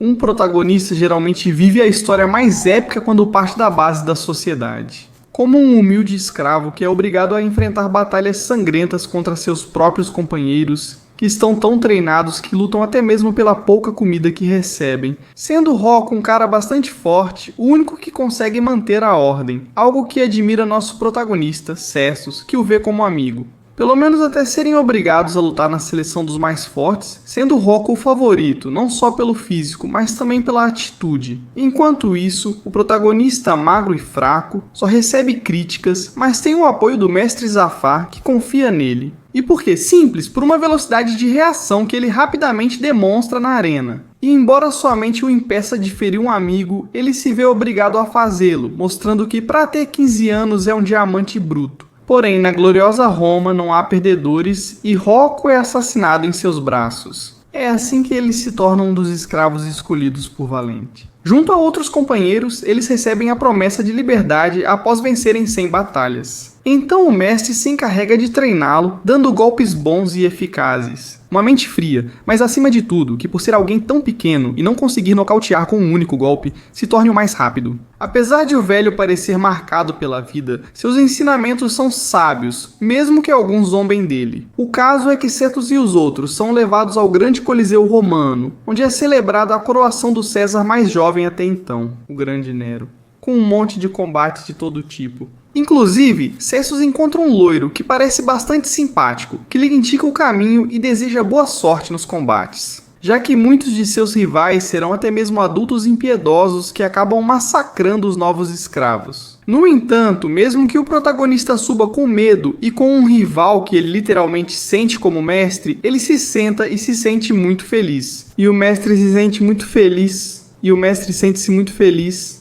Um protagonista geralmente vive a história mais épica quando parte da base da sociedade. Como um humilde escravo que é obrigado a enfrentar batalhas sangrentas contra seus próprios companheiros, que estão tão treinados que lutam até mesmo pela pouca comida que recebem. Sendo Rock um cara bastante forte, o único que consegue manter a ordem, algo que admira nosso protagonista, Cestus, que o vê como amigo. Pelo menos até serem obrigados a lutar na seleção dos mais fortes, sendo Rock o favorito, não só pelo físico, mas também pela atitude. Enquanto isso, o protagonista magro e fraco só recebe críticas, mas tem o apoio do mestre Zafar, que confia nele. E por que? Simples, por uma velocidade de reação que ele rapidamente demonstra na arena. E embora sua mente o impeça de ferir um amigo, ele se vê obrigado a fazê-lo, mostrando que para ter 15 anos é um diamante bruto. Porém, na gloriosa Roma não há perdedores e Rocco é assassinado em seus braços. É assim que ele se torna um dos escravos escolhidos por Valente. Junto a outros companheiros, eles recebem a promessa de liberdade após vencerem 100 batalhas. Então o mestre se encarrega de treiná-lo, dando golpes bons e eficazes. Uma mente fria, mas acima de tudo, que por ser alguém tão pequeno e não conseguir nocautear com um único golpe, se torne o mais rápido. Apesar de o velho parecer marcado pela vida, seus ensinamentos são sábios, mesmo que alguns zombem dele. O caso é que Cetus e os outros são levados ao grande Coliseu Romano, onde é celebrada a coroação do César mais jovem até então, o grande Nero, com um monte de combate de todo tipo. Inclusive, Cestus encontra um loiro que parece bastante simpático, que lhe indica o caminho e deseja boa sorte nos combates, já que muitos de seus rivais serão até mesmo adultos impiedosos que acabam massacrando os novos escravos. No entanto, mesmo que o protagonista suba com medo e com um rival que ele literalmente sente como mestre, ele se senta e se sente muito feliz. E o mestre se sente muito feliz. E o mestre sente-se muito feliz.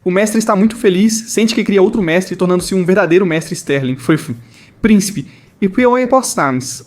O mestre está muito feliz, sente que cria outro mestre, tornando-se um verdadeiro mestre Sterling. Foi príncipe. E pior é postamos.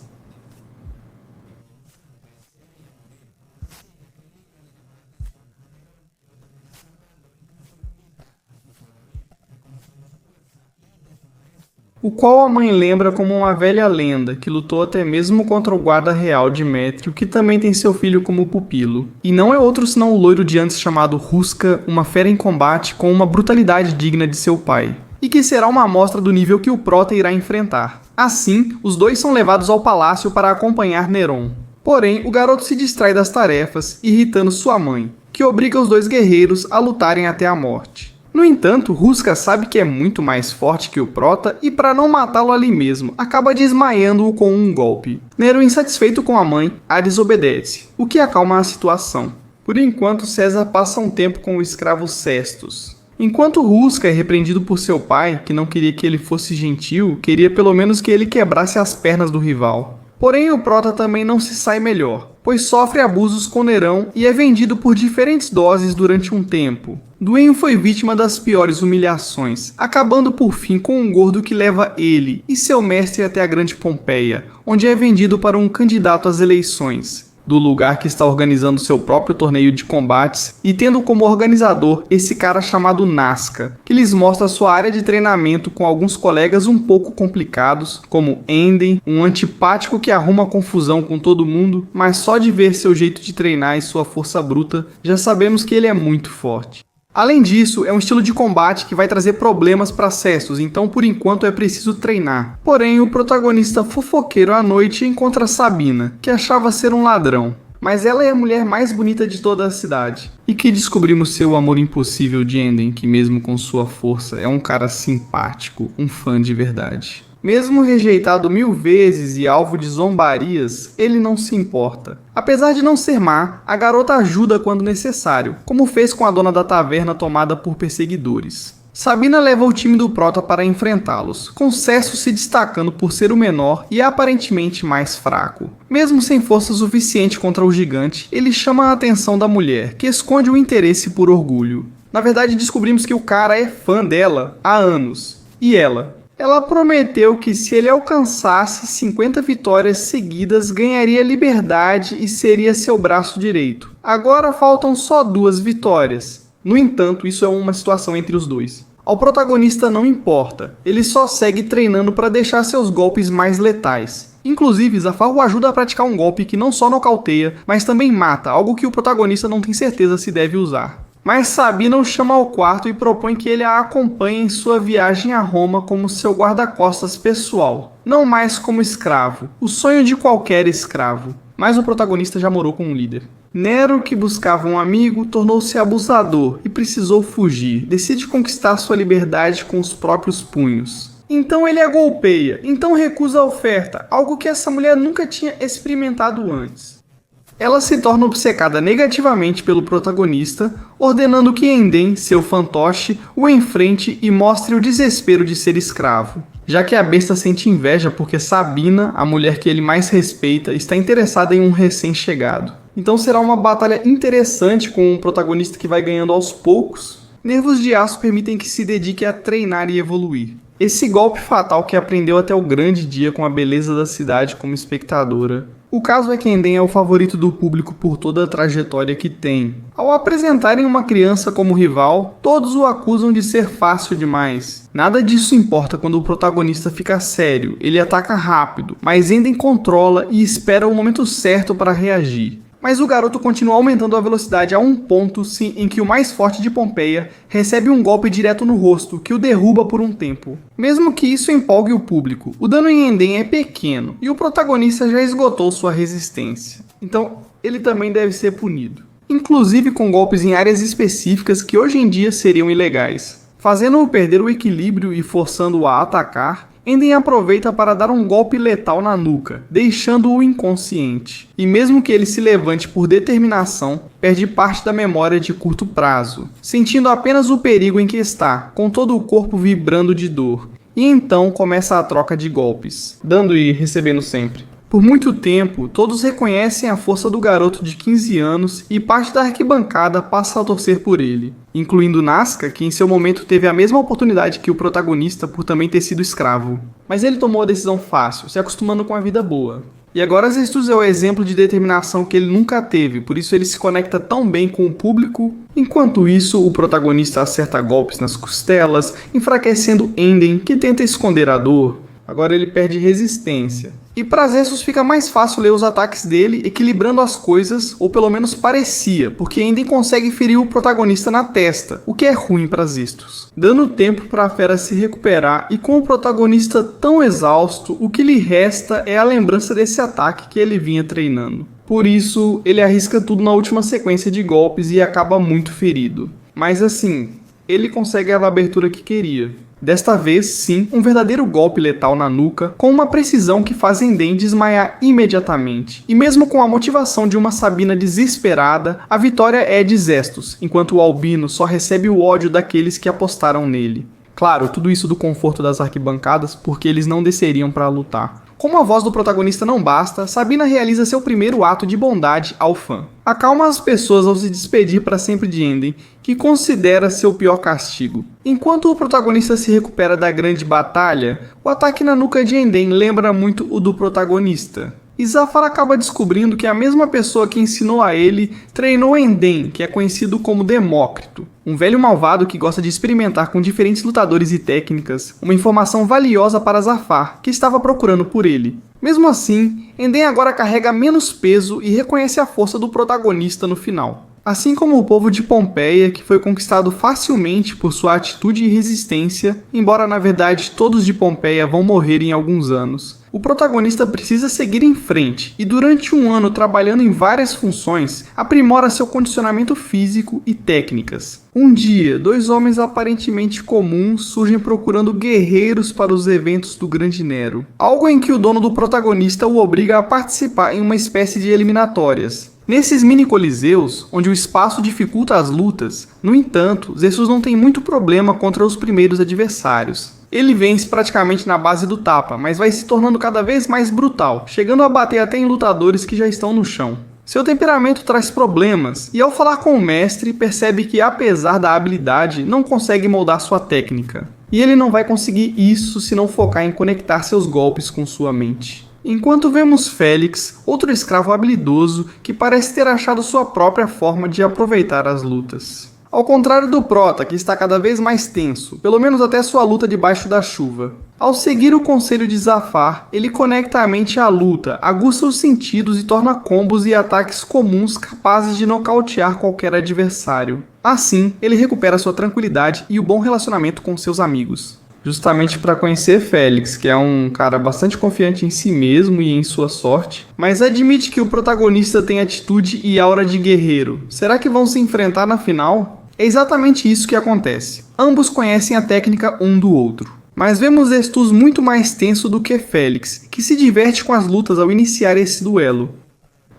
O qual a mãe lembra como uma velha lenda, que lutou até mesmo contra o guarda real de Métrio, que também tem seu filho como pupilo. E não é outro senão o loiro de antes chamado Ruska, uma fera em combate com uma brutalidade digna de seu pai. E que será uma amostra do nível que o Prota irá enfrentar. Assim, os dois são levados ao palácio para acompanhar Neron. Porém, o garoto se distrai das tarefas, irritando sua mãe, que obriga os dois guerreiros a lutarem até a morte. No entanto, Ruska sabe que é muito mais forte que o Prota e para não matá-lo ali mesmo, acaba desmaiando-o com um golpe. Nero, insatisfeito com a mãe, a desobedece, o que acalma a situação. Por enquanto, César passa um tempo com o escravo Cestus. Enquanto Ruska é repreendido por seu pai, que não queria que ele fosse gentil, queria pelo menos que ele quebrasse as pernas do rival. Porém, o Prota também não se sai melhor, pois sofre abusos com Nerão e é vendido por diferentes doses durante um tempo. Duenho foi vítima das piores humilhações, acabando por fim com um gordo que leva ele e seu mestre até a Grande Pompeia, onde é vendido para um candidato às eleições, do lugar que está organizando seu próprio torneio de combates e tendo como organizador esse cara chamado Nazca, que lhes mostra sua área de treinamento com alguns colegas um pouco complicados, como Enden, um antipático que arruma confusão com todo mundo, mas só de ver seu jeito de treinar e sua força bruta, já sabemos que ele é muito forte. Além disso, é um estilo de combate que vai trazer problemas para Cestus, então por enquanto é preciso treinar. Porém, o protagonista fofoqueiro à noite encontra Sabina, que achava ser um ladrão. Mas ela é a mulher mais bonita de toda a cidade. E que descobrimos ser o amor impossível de Enden, que mesmo com sua força é um cara simpático, um fã de verdade. Mesmo rejeitado 1000 vezes e alvo de zombarias, ele não se importa. Apesar de não ser má, a garota ajuda quando necessário, como fez com a dona da taverna tomada por perseguidores. Sabina leva o time do Prota para enfrentá-los, com Cestus se destacando por ser o menor e aparentemente mais fraco. Mesmo sem força suficiente contra o gigante, ele chama a atenção da mulher, que esconde o interesse por orgulho. Na verdade, descobrimos que o cara é fã dela há anos. E ela prometeu que se ele alcançasse 50 vitórias seguidas, ganharia liberdade e seria seu braço direito. Agora faltam só 2 vitórias. No entanto, isso é uma situação entre os dois. Ao protagonista não importa, ele só segue treinando para deixar seus golpes mais letais. Inclusive, Zafar o ajuda a praticar um golpe que não só nocauteia, mas também mata, algo que o protagonista não tem certeza se deve usar. Mas Sabina o chama ao quarto e propõe que ele a acompanhe em sua viagem a Roma como seu guarda-costas pessoal, não mais como escravo, o sonho de qualquer escravo. Mas o protagonista já morou com um líder. Nero, que buscava um amigo, tornou-se abusador e precisou fugir. Decide conquistar sua liberdade com os próprios punhos. Então ele a golpeia, então recusa a oferta, algo que essa mulher nunca tinha experimentado antes. Ela se torna obcecada negativamente pelo protagonista, ordenando que Enden, seu fantoche, o enfrente e mostre o desespero de ser escravo. Já que a besta sente inveja porque Sabina, a mulher que ele mais respeita, está interessada em um recém-chegado. Então será uma batalha interessante com um protagonista que vai ganhando aos poucos. Nervos de aço permitem que se dedique a treinar e evoluir. Esse golpe fatal que aprendeu até o grande dia com a beleza da cidade como espectadora. O caso é que Enden é o favorito do público por toda a trajetória que tem. Ao apresentarem uma criança como rival, todos o acusam de ser fácil demais. Nada disso importa quando o protagonista fica sério, ele ataca rápido, mas Enden controla e espera o momento certo para reagir. Mas o garoto continua aumentando a velocidade a um ponto em que o mais forte de Pompeia recebe um golpe direto no rosto que o derruba por um tempo. Mesmo que isso empolgue o público, o dano em Enden é pequeno e o protagonista já esgotou sua resistência. Então ele também deve ser punido. Inclusive com golpes em áreas específicas que hoje em dia seriam ilegais. Fazendo-o perder o equilíbrio e forçando-o a atacar, Enden aproveita para dar um golpe letal na nuca, deixando-o inconsciente. E mesmo que ele se levante por determinação, perde parte da memória de curto prazo, sentindo apenas o perigo em que está, com todo o corpo vibrando de dor. E então começa a troca de golpes, dando e recebendo sempre. Por muito tempo, todos reconhecem a força do garoto de 15 anos e parte da arquibancada passa a torcer por ele, incluindo Nazca, que em seu momento teve a mesma oportunidade que o protagonista por também ter sido escravo. Mas ele tomou a decisão fácil, se acostumando com a vida boa. E agora Zestus é o exemplo de determinação que ele nunca teve, por isso ele se conecta tão bem com o público. Enquanto isso, o protagonista acerta golpes nas costelas, enfraquecendo Enden, que tenta esconder a dor. Agora ele perde resistência. E para Zestus fica mais fácil ler os ataques dele, equilibrando as coisas, ou pelo menos parecia, porque Enden consegue ferir o protagonista na testa, o que é ruim para Zestus. Dando tempo para a fera se recuperar, e com o protagonista tão exausto, o que lhe resta é a lembrança desse ataque que ele vinha treinando. Por isso, ele arrisca tudo na última sequência de golpes e acaba muito ferido. Mas assim, ele consegue a abertura que queria. Desta vez, sim, um verdadeiro golpe letal na nuca, com uma precisão que faz Enden desmaiar imediatamente. E mesmo com a motivação de uma Sabina desesperada, a vitória é de Zestus, enquanto o Albino só recebe o ódio daqueles que apostaram nele. Claro, tudo isso do conforto das arquibancadas, porque eles não desceriam para lutar. Como a voz do protagonista não basta, Sabina realiza seu primeiro ato de bondade ao fã. Acalma as pessoas ao se despedir para sempre de Enden, que considera seu pior castigo. Enquanto o protagonista se recupera da grande batalha, o ataque na nuca de Enden lembra muito o do protagonista. E Zafar acaba descobrindo que a mesma pessoa que ensinou a ele treinou Enden, que é conhecido como Demócrito, um velho malvado que gosta de experimentar com diferentes lutadores e técnicas, uma informação valiosa para Zafar, que estava procurando por ele. Mesmo assim, Enden agora carrega menos peso e reconhece a força do protagonista no final. Assim como o povo de Pompeia, que foi conquistado facilmente por sua atitude e resistência, embora na verdade todos de Pompeia vão morrer em alguns anos. O protagonista precisa seguir em frente e durante um ano trabalhando em várias funções, aprimora seu condicionamento físico e técnicas. Um dia, dois homens aparentemente comuns surgem procurando guerreiros para os eventos do Grande Nero, algo em que o dono do protagonista o obriga a participar em uma espécie de eliminatórias. Nesses mini-coliseus, onde o espaço dificulta as lutas, no entanto, Zestus não tem muito problema contra os primeiros adversários. Ele vence praticamente na base do tapa, mas vai se tornando cada vez mais brutal, chegando a bater até em lutadores que já estão no chão. Seu temperamento traz problemas, e ao falar com o mestre, percebe que apesar da habilidade, não consegue moldar sua técnica. E ele não vai conseguir isso se não focar em conectar seus golpes com sua mente. Enquanto vemos Félix, outro escravo habilidoso que parece ter achado sua própria forma de aproveitar as lutas. Ao contrário do Prota, que está cada vez mais tenso, pelo menos até sua luta debaixo da chuva. Ao seguir o conselho de Zafar, ele conecta a mente à luta, aguça os sentidos e torna combos e ataques comuns capazes de nocautear qualquer adversário. Assim, ele recupera sua tranquilidade e o bom relacionamento com seus amigos. Justamente para conhecer Félix, que é um cara bastante confiante em si mesmo e em sua sorte, mas admite que o protagonista tem atitude e aura de guerreiro. Será que vão se enfrentar na final? É exatamente isso que acontece. Ambos conhecem a técnica um do outro. Mas vemos Zestus muito mais tenso do que Félix, que se diverte com as lutas ao iniciar esse duelo.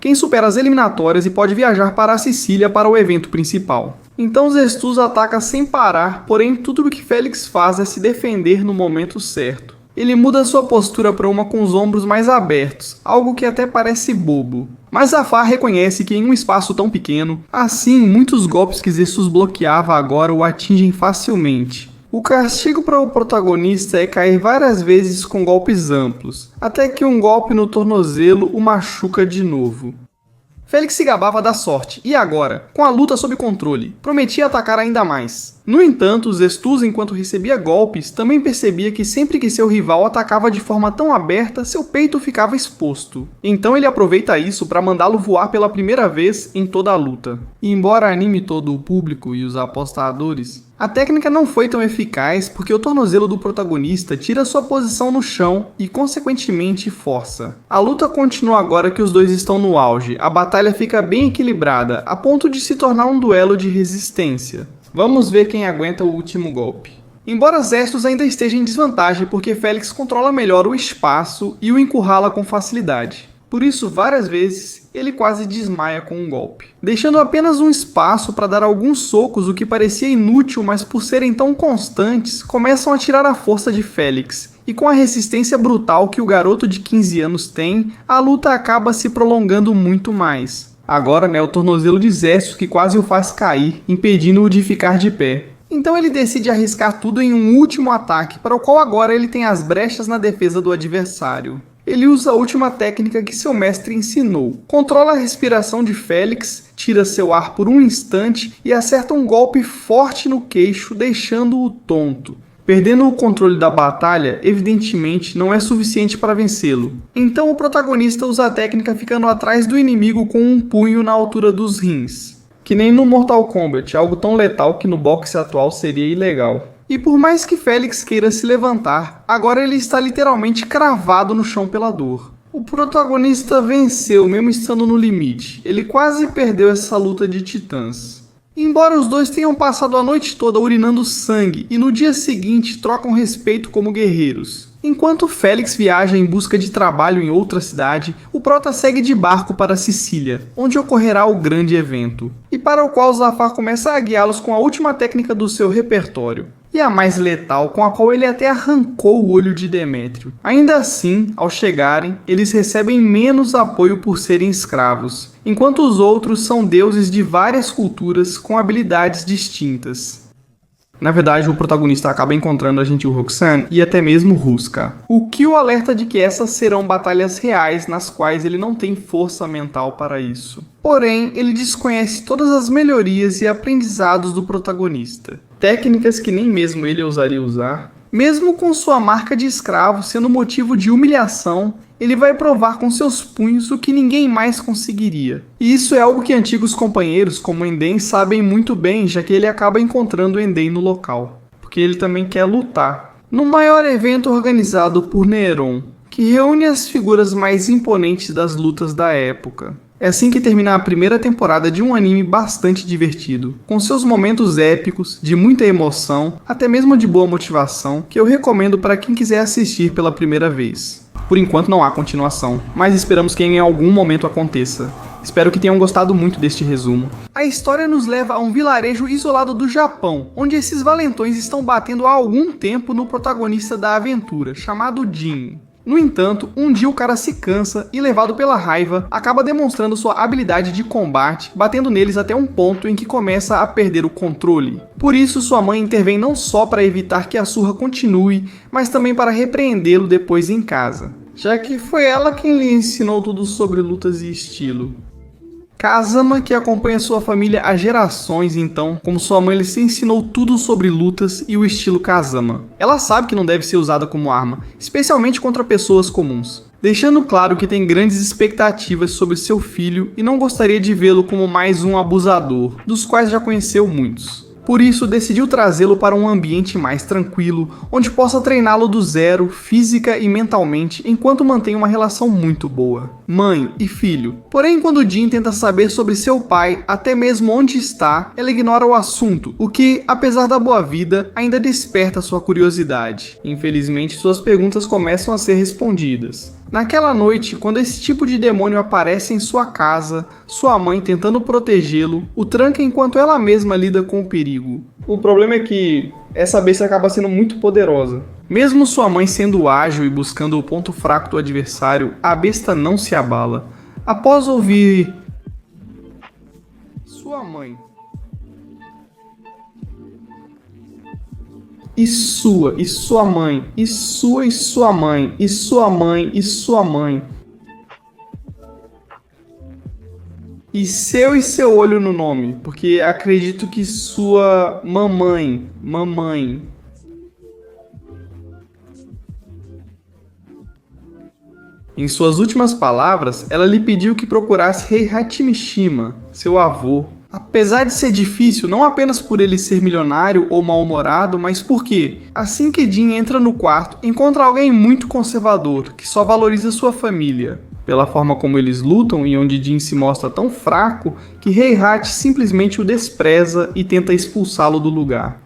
Quem supera as eliminatórias e pode viajar para a Sicília para o evento principal. Então Zestus ataca sem parar, porém tudo o que Félix faz é se defender no momento certo. Ele muda sua postura para uma com os ombros mais abertos, algo que até parece bobo. Mas Zafar reconhece que em um espaço tão pequeno, assim muitos golpes que Zestus bloqueava agora o atingem facilmente. O castigo para o protagonista é cair várias vezes com golpes amplos, até que um golpe no tornozelo o machuca de novo. Félix se gabava da sorte, e agora, com a luta sob controle, prometia atacar ainda mais. No entanto, Zestus, enquanto recebia golpes, também percebia que sempre que seu rival atacava de forma tão aberta, seu peito ficava exposto. Então ele aproveita isso para mandá-lo voar pela primeira vez em toda a luta. E embora anime todo o público e os apostadores, a técnica não foi tão eficaz porque o tornozelo do protagonista tira sua posição no chão e, consequentemente, força. A luta continua agora que os dois estão no auge, a batalha fica bem equilibrada, a ponto de se tornar um duelo de resistência. Vamos ver quem aguenta o último golpe. Embora Zestus ainda esteja em desvantagem porque Félix controla melhor o espaço e o encurrala com facilidade. Por isso, várias vezes, ele quase desmaia com um golpe, deixando apenas um espaço para dar alguns socos, o que parecia inútil, mas por serem tão constantes, começam a tirar a força de Félix. E com a resistência brutal que o garoto de 15 anos tem, a luta acaba se prolongando muito mais. Agora, o tornozelo de Zestus que quase o faz cair, impedindo-o de ficar de pé. Então ele decide arriscar tudo em um último ataque, para o qual agora ele tem as brechas na defesa do adversário. Ele usa a última técnica que seu mestre ensinou. Controla a respiração de Félix, tira seu ar por um instante e acerta um golpe forte no queixo, deixando-o tonto. Perdendo o controle da batalha, evidentemente, não é suficiente para vencê-lo. Então o protagonista usa a técnica ficando atrás do inimigo com um punho na altura dos rins. Que nem no Mortal Kombat, algo tão letal que no boxe atual seria ilegal. E por mais que Félix queira se levantar, agora ele está literalmente cravado no chão pela dor. O protagonista venceu mesmo estando no limite, ele quase perdeu essa luta de titãs. Embora os dois tenham passado a noite toda urinando sangue e no dia seguinte trocam respeito como guerreiros. Enquanto Félix viaja em busca de trabalho em outra cidade, o Prota segue de barco para Sicília, onde ocorrerá o grande evento, e para o qual Zafar começa a guiá-los com a última técnica do seu repertório, e a mais letal, com a qual ele até arrancou o olho de Demétrio. Ainda assim, ao chegarem, eles recebem menos apoio por serem escravos, enquanto os outros são deuses de várias culturas com habilidades distintas. Na verdade, o protagonista acaba encontrando a gentil Roxane e até mesmo Ruska, o que o alerta de que essas serão batalhas reais nas quais ele não tem força mental para isso. Porém, ele desconhece todas as melhorias e aprendizados do protagonista, técnicas que nem mesmo ele ousaria usar. Mesmo com sua marca de escravo sendo motivo de humilhação, ele vai provar com seus punhos o que ninguém mais conseguiria. E isso é algo que antigos companheiros como Enden sabem muito bem, já que ele acaba encontrando Enden no local, porque ele também quer lutar. No maior evento organizado por Neron, que reúne as figuras mais imponentes das lutas da época. É assim que termina a primeira temporada de um anime bastante divertido, com seus momentos épicos, de muita emoção, até mesmo de boa motivação, que eu recomendo para quem quiser assistir pela primeira vez. Por enquanto não há continuação, mas esperamos que em algum momento aconteça. Espero que tenham gostado muito deste resumo. A história nos leva a um vilarejo isolado do Japão, onde esses valentões estão batendo há algum tempo no protagonista da aventura, chamado Jin. No entanto, um dia o cara se cansa e, levado pela raiva, acaba demonstrando sua habilidade de combate, batendo neles até um ponto em que começa a perder o controle. Por isso, sua mãe intervém não só para evitar que a surra continue, mas também para repreendê-lo depois em casa, já que foi ela quem lhe ensinou tudo sobre lutas e estilo. Kazama, que acompanha sua família há gerações, então, como sua mãe, lhe ensinou tudo sobre lutas e o estilo Kazama. Ela sabe que não deve ser usada como arma, especialmente contra pessoas comuns, deixando claro que tem grandes expectativas sobre seu filho e não gostaria de vê-lo como mais um abusador, dos quais já conheceu muitos. Por isso, decidiu trazê-lo para um ambiente mais tranquilo, onde possa treiná-lo do zero, física e mentalmente, enquanto mantém uma relação muito boa. Mãe e filho. Porém, quando Jin tenta saber sobre seu pai, até mesmo onde está, ela ignora o assunto, o que, apesar da boa vida, ainda desperta sua curiosidade. Infelizmente, suas perguntas começam a ser respondidas. Naquela noite, quando esse tipo de demônio aparece em sua casa, sua mãe, tentando protegê-lo, o tranca enquanto ela mesma lida com o perigo. O problema é que essa besta acaba sendo muito poderosa. Mesmo sua mãe sendo ágil e buscando o ponto fraco do adversário, a besta não se abala. Após ouvir sua mãe e sua mãe, e sua mãe, e sua mãe, e sua mãe. E seu olho no nome, porque acredito que sua mamãe. Em suas últimas palavras, ela lhe pediu que procurasse Heihachi Mishima, seu avô. Apesar de ser difícil, não apenas por ele ser milionário ou mal-humorado, mas porque, assim que Jin entra no quarto, encontra alguém muito conservador, que só valoriza sua família. Pela forma como eles lutam e onde Jin se mostra tão fraco, que Heihachi simplesmente o despreza e tenta expulsá-lo do lugar.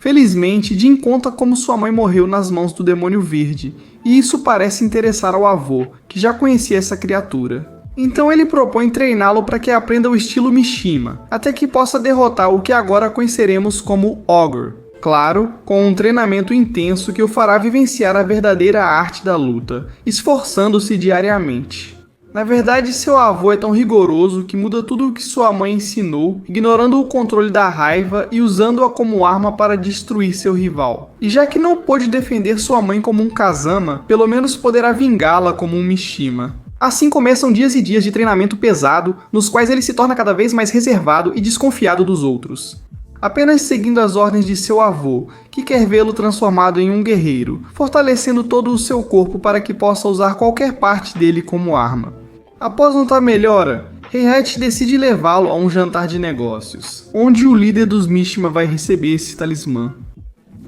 Felizmente, Jin conta como sua mãe morreu nas mãos do demônio verde, e isso parece interessar ao avô, que já conhecia essa criatura. Então ele propõe treiná-lo para que aprenda o estilo Mishima, até que possa derrotar o que agora conheceremos como Ogre. Claro, com um treinamento intenso que o fará vivenciar a verdadeira arte da luta, esforçando-se diariamente. Na verdade, seu avô é tão rigoroso que muda tudo o que sua mãe ensinou, ignorando o controle da raiva e usando-a como arma para destruir seu rival. E já que não pôde defender sua mãe como um Kazama, pelo menos poderá vingá-la como um Mishima. Assim começam dias e dias de treinamento pesado, nos quais ele se torna cada vez mais reservado e desconfiado dos outros. Apenas seguindo as ordens de seu avô, que quer vê-lo transformado em um guerreiro, fortalecendo todo o seu corpo para que possa usar qualquer parte dele como arma. Após notar melhora, Heihachi decide levá-lo a um jantar de negócios, onde o líder dos Mishima vai receber esse talismã,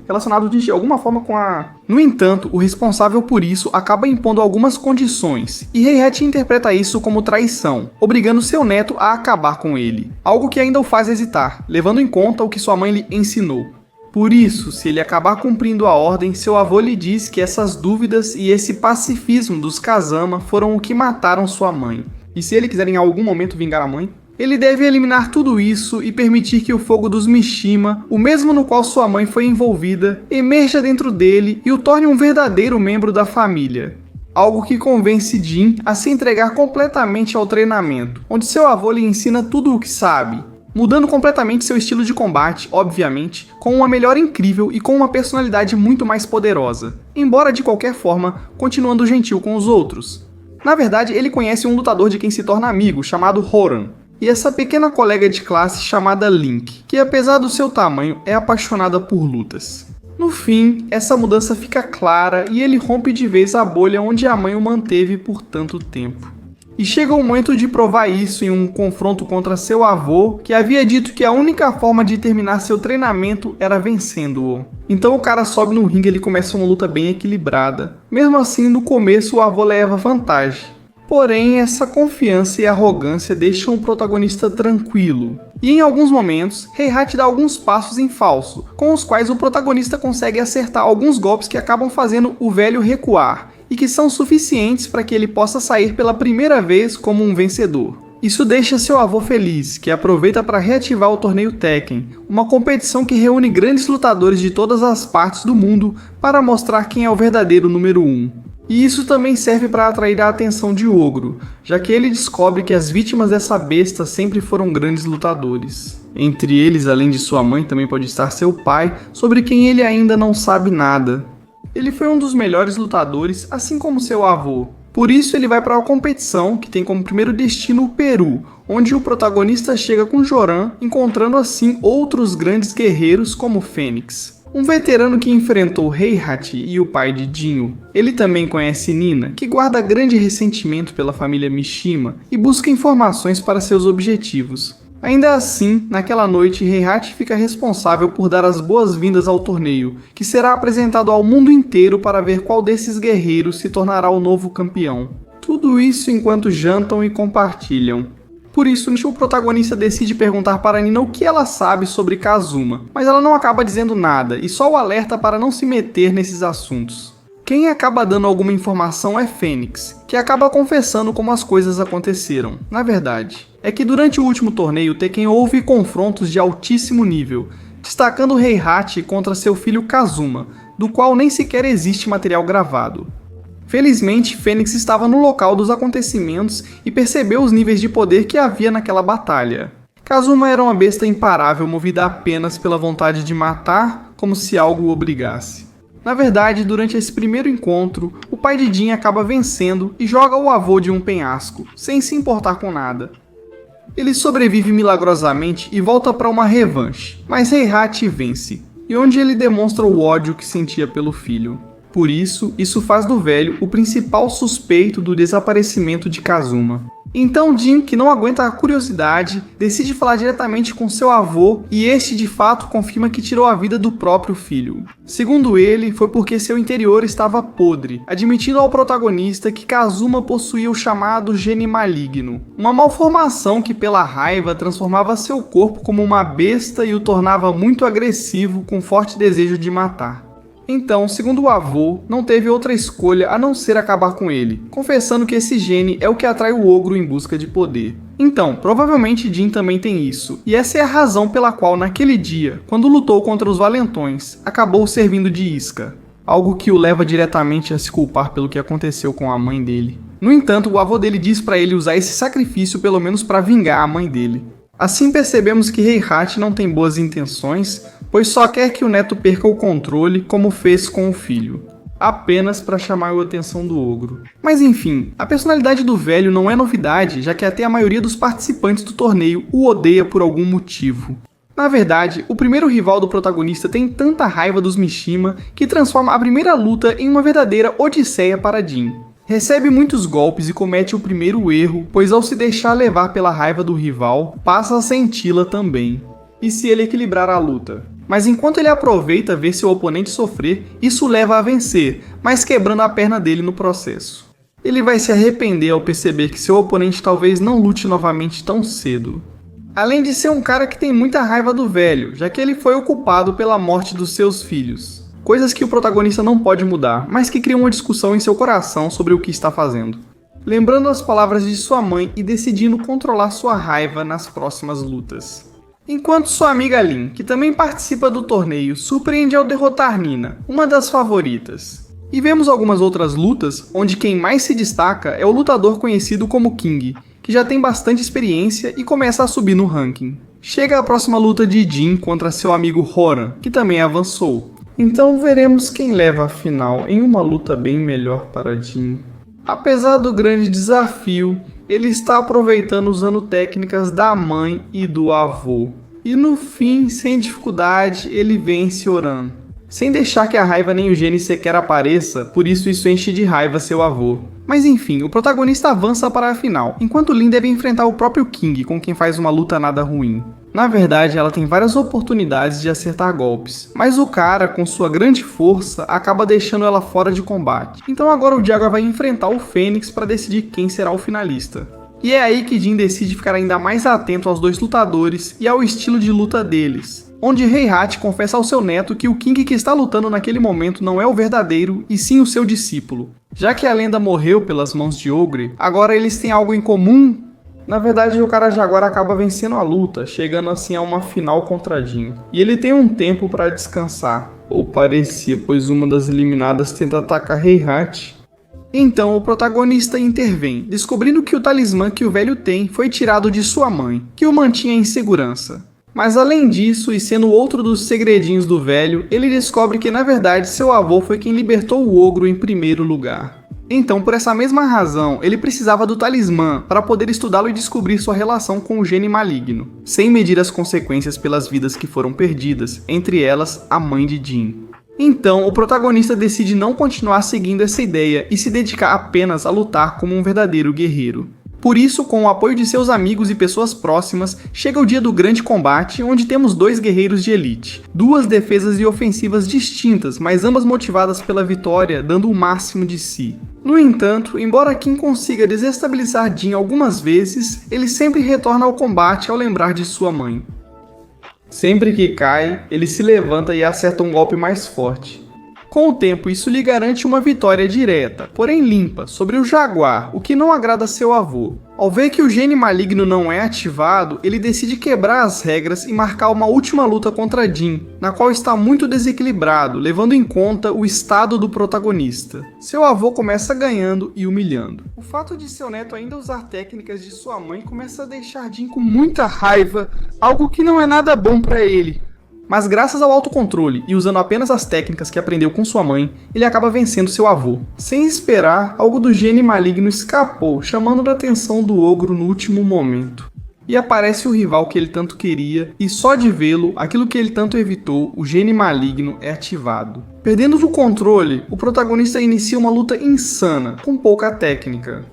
relacionado de alguma forma com a... No entanto, o responsável por isso acaba impondo algumas condições, e Heihachi interpreta isso como traição, obrigando seu neto a acabar com ele, algo que ainda o faz hesitar, levando em conta o que sua mãe lhe ensinou. Por isso, se ele acabar cumprindo a ordem, seu avô lhe diz que essas dúvidas e esse pacifismo dos Kazama foram o que mataram sua mãe. E se ele quiser em algum momento vingar a mãe, ele deve eliminar tudo isso e permitir que o fogo dos Mishima, o mesmo no qual sua mãe foi envolvida, emerja dentro dele e o torne um verdadeiro membro da família. Algo que convence Jin a se entregar completamente ao treinamento, onde seu avô lhe ensina tudo o que sabe, mudando completamente seu estilo de combate, obviamente, com uma melhora incrível e com uma personalidade muito mais poderosa, embora de qualquer forma, continuando gentil com os outros. Na verdade, ele conhece um lutador de quem se torna amigo, chamado Horan, e essa pequena colega de classe chamada Link, que apesar do seu tamanho, é apaixonada por lutas. No fim, essa mudança fica clara e ele rompe de vez a bolha onde a mãe o manteve por tanto tempo. E chega o momento de provar isso em um confronto contra seu avô, que havia dito que a única forma de terminar seu treinamento era vencendo-o. Então o cara sobe no ringue e ele começa uma luta bem equilibrada. Mesmo assim, no começo o avô leva vantagem. Porém, essa confiança e arrogância deixam o protagonista tranquilo. E em alguns momentos, Heihachi dá alguns passos em falso, com os quais o protagonista consegue acertar alguns golpes que acabam fazendo o velho recuar, e que são suficientes para que ele possa sair pela primeira vez como um vencedor. Isso deixa seu avô feliz, que aproveita para reativar o torneio Tekken, uma competição que reúne grandes lutadores de todas as partes do mundo para mostrar quem é o verdadeiro número 1. E isso também serve para atrair a atenção de Ogro, já que ele descobre que as vítimas dessa besta sempre foram grandes lutadores. Entre eles, além de sua mãe, também pode estar seu pai, sobre quem ele ainda não sabe nada. Ele foi um dos melhores lutadores, assim como seu avô. Por isso ele vai para uma competição que tem como primeiro destino o Peru, onde o protagonista chega com Joran, encontrando assim outros grandes guerreiros como Fênix. Um veterano que enfrentou Heihachi e o pai de Dinho. Ele também conhece Nina, que guarda grande ressentimento pela família Mishima e busca informações para seus objetivos. Ainda assim, naquela noite, Heihachi fica responsável por dar as boas-vindas ao torneio, que será apresentado ao mundo inteiro para ver qual desses guerreiros se tornará o novo campeão. Tudo isso enquanto jantam e compartilham. Por isso, o protagonista decide perguntar para Nina o que ela sabe sobre Kazuma, mas ela não acaba dizendo nada e só o alerta para não se meter nesses assuntos. Quem acaba dando alguma informação é Fênix, que acaba confessando como as coisas aconteceram. Na verdade, é que durante o último torneio Tekken houve confrontos de altíssimo nível, destacando Heihachi contra seu filho Kazuma, do qual nem sequer existe material gravado. Felizmente, Fênix estava no local dos acontecimentos e percebeu os níveis de poder que havia naquela batalha. Kazuma era uma besta imparável movida apenas pela vontade de matar, como se algo o obrigasse. Na verdade, durante esse primeiro encontro, o pai de Jin acaba vencendo e joga o avô de um penhasco, sem se importar com nada. Ele sobrevive milagrosamente e volta para uma revanche, mas Heihachi vence, e onde ele demonstra o ódio que sentia pelo filho. Por isso faz do velho o principal suspeito do desaparecimento de Kazuma. Então Jin, que não aguenta a curiosidade, decide falar diretamente com seu avô e este de fato confirma que tirou a vida do próprio filho. Segundo ele, foi porque seu interior estava podre, admitindo ao protagonista que Kazuma possuía o chamado gene maligno, uma malformação que pela raiva transformava seu corpo como uma besta e o tornava muito agressivo com forte desejo de matar. Então, segundo o avô, não teve outra escolha a não ser acabar com ele, confessando que esse gene é o que atrai o ogro em busca de poder. Então, provavelmente Jin também tem isso, e essa é a razão pela qual naquele dia, quando lutou contra os valentões, acabou servindo de isca, algo que o leva diretamente a se culpar pelo que aconteceu com a mãe dele. No entanto, o avô dele diz para ele usar esse sacrifício pelo menos para vingar a mãe dele. Assim percebemos que Heihachi não tem boas intenções, pois só quer que o neto perca o controle como fez com o filho, apenas para chamar a atenção do ogro. Mas enfim, a personalidade do velho não é novidade, já que até a maioria dos participantes do torneio o odeia por algum motivo. Na verdade, o primeiro rival do protagonista tem tanta raiva dos Mishima que transforma a primeira luta em uma verdadeira odisseia para Jin. Recebe muitos golpes e comete o primeiro erro, pois ao se deixar levar pela raiva do rival, passa a senti-la também. E se ele equilibrar a luta? Mas enquanto ele aproveita ver seu oponente sofrer, isso leva a vencer, mas quebrando a perna dele no processo. Ele vai se arrepender ao perceber que seu oponente talvez não lute novamente tão cedo. Além de ser um cara que tem muita raiva do velho, já que ele foi o culpado pela morte dos seus filhos. Coisas que o protagonista não pode mudar, mas que criam uma discussão em seu coração sobre o que está fazendo. Lembrando as palavras de sua mãe e decidindo controlar sua raiva nas próximas lutas. Enquanto sua amiga Lin, que também participa do torneio, surpreende ao derrotar Nina, uma das favoritas. E vemos algumas outras lutas, onde quem mais se destaca é o lutador conhecido como King, que já tem bastante experiência e começa a subir no ranking. Chega a próxima luta de Jin contra seu amigo Horan, que também avançou. Então veremos quem leva a final em uma luta bem melhor para Jin. Apesar do grande desafio, ele está aproveitando usando técnicas da mãe e do avô. E no fim, sem dificuldade, ele vence Oran. Sem deixar que a raiva nem o gene sequer apareça, por isso enche de raiva seu avô. Mas enfim, o protagonista avança para a final, enquanto Lin deve enfrentar o próprio King, com quem faz uma luta nada ruim. Na verdade, ela tem várias oportunidades de acertar golpes, mas o cara, com sua grande força, acaba deixando ela fora de combate. Então agora o Jaguar vai enfrentar o Fênix para decidir quem será o finalista. E é aí que Jin decide ficar ainda mais atento aos dois lutadores e ao estilo de luta deles, onde Heihachi confessa ao seu neto que o King que está lutando naquele momento não é o verdadeiro e sim o seu discípulo. Já que a lenda morreu pelas mãos de Ogre, agora eles têm algo em comum. Na verdade, o cara Jaguar acaba vencendo a luta, chegando assim a uma final contra Jin. E ele tem um tempo para descansar, ou parecia, pois uma das eliminadas tenta atacar Heihachi. Então o protagonista intervém, descobrindo que o talismã que o velho tem foi tirado de sua mãe, que o mantinha em segurança. Mas além disso, e sendo outro dos segredinhos do velho, ele descobre que na verdade seu avô foi quem libertou o ogro em primeiro lugar. Então, por essa mesma razão, ele precisava do talismã para poder estudá-lo e descobrir sua relação com o gene maligno, sem medir as consequências pelas vidas que foram perdidas, entre elas a mãe de Jin. Então, o protagonista decide não continuar seguindo essa ideia e se dedicar apenas a lutar como um verdadeiro guerreiro. Por isso, com o apoio de seus amigos e pessoas próximas, chega o dia do grande combate, onde temos dois guerreiros de elite. Duas defesas e ofensivas distintas, mas ambas motivadas pela vitória, dando o máximo de si. No entanto, embora Kim consiga desestabilizar Jin algumas vezes, ele sempre retorna ao combate ao lembrar de sua mãe. Sempre que cai, ele se levanta e acerta um golpe mais forte. Com o tempo, isso lhe garante uma vitória direta, porém limpa, sobre o Jaguar, o que não agrada seu avô. Ao ver que o gene maligno não é ativado, ele decide quebrar as regras e marcar uma última luta contra Jin, na qual está muito desequilibrado, levando em conta o estado do protagonista. Seu avô começa ganhando e humilhando. O fato de seu neto ainda usar técnicas de sua mãe começa a deixar Jin com muita raiva, algo que não é nada bom para ele. Mas graças ao autocontrole e usando apenas as técnicas que aprendeu com sua mãe, ele acaba vencendo seu avô. Sem esperar, algo do gene maligno escapou, chamando a atenção do ogro no último momento. E aparece o rival que ele tanto queria, e só de vê-lo, aquilo que ele tanto evitou, o gene maligno é ativado. Perdendo o controle, o protagonista inicia uma luta insana, com pouca técnica.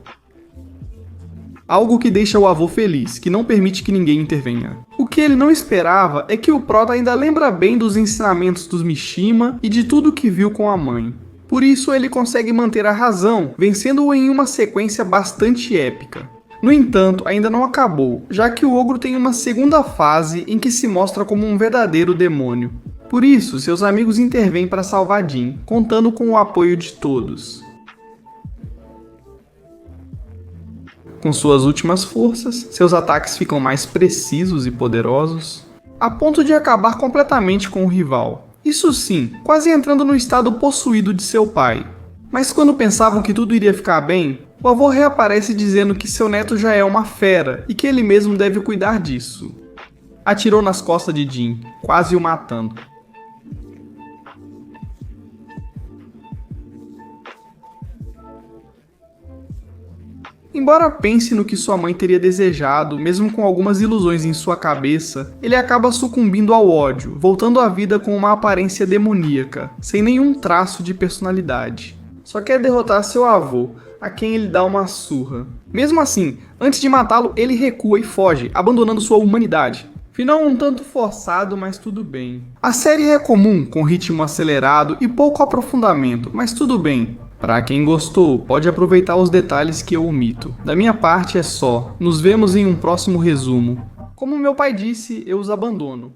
Algo que deixa o avô feliz, que não permite que ninguém intervenha. O que ele não esperava é que o prota ainda lembra bem dos ensinamentos dos Mishima e de tudo que viu com a mãe. Por isso ele consegue manter a razão, vencendo-o em uma sequência bastante épica. No entanto, ainda não acabou, já que o ogro tem uma segunda fase em que se mostra como um verdadeiro demônio. Por isso, seus amigos intervêm para salvar Jin, contando com o apoio de todos. Com suas últimas forças, seus ataques ficam mais precisos e poderosos, a ponto de acabar completamente com o rival. Isso sim, quase entrando no estado possuído de seu pai. Mas quando pensavam que tudo iria ficar bem, o avô reaparece dizendo que seu neto já é uma fera e que ele mesmo deve cuidar disso. Atirou nas costas de Jin, quase o matando. Embora pense no que sua mãe teria desejado, mesmo com algumas ilusões em sua cabeça, ele acaba sucumbindo ao ódio, voltando à vida com uma aparência demoníaca, sem nenhum traço de personalidade. Só quer derrotar seu avô, a quem ele dá uma surra. Mesmo assim, antes de matá-lo, ele recua e foge, abandonando sua humanidade. Final um tanto forçado, mas tudo bem. A série é comum, com ritmo acelerado e pouco aprofundamento, mas tudo bem. Para quem gostou, pode aproveitar os detalhes que eu omito. Da minha parte é só. Nos vemos em um próximo resumo. Como meu pai disse, eu os abandono.